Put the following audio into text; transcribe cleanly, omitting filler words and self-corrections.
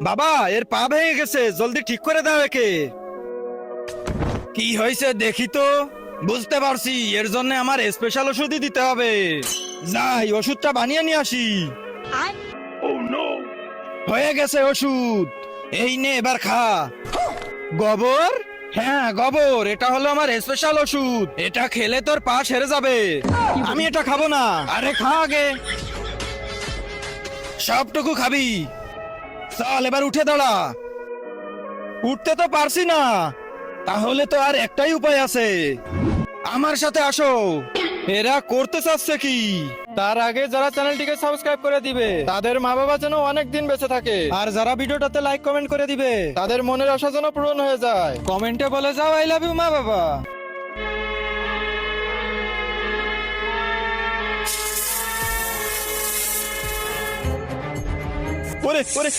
বাবা, এর পা ভেঙে গেছে, জলদি ঠিক করে দাও একে। কি হয়েছে দেখি তো। বুঝতে পারছি, এর জন্য আমার স্পেশাল ওষুধই দিতে হবে। যাই ওষুধটা বানিয়ে নিয়ে আসি। হয়ে গেছে ওষুধ, এই নে এবার খা। গোবর? হ্যাঁ গোবর, এটা হলো আমার স্পেশাল ওষুধ। এটা খেলে তোর পা সেরে যাবে। আমি এটা খাবো না। আরে খা আগে, সবটুকু খাবি। চল এবার উঠে দাঁড়া। উঠতে তো পারছি না। তাহলে তো আর একটাই উপায় আছে, আমার সাথে আসো। এরা করতে চাচ্ছে কি? তার আগে যারা চ্যানেলটিকে সাবস্ক্রাইব করে দিবে তাদের মা বাবা যেন অনেক দিন বেঁচে থাকে, আর যারা ভিডিওটাতে লাইক কমেন্ট করে দিবে তাদের মনের আশা যেন পূরণ হয়ে যায়। কমেন্টে বলে যাও আই লাভ ইউ মা বাবা। ওরে ওরে,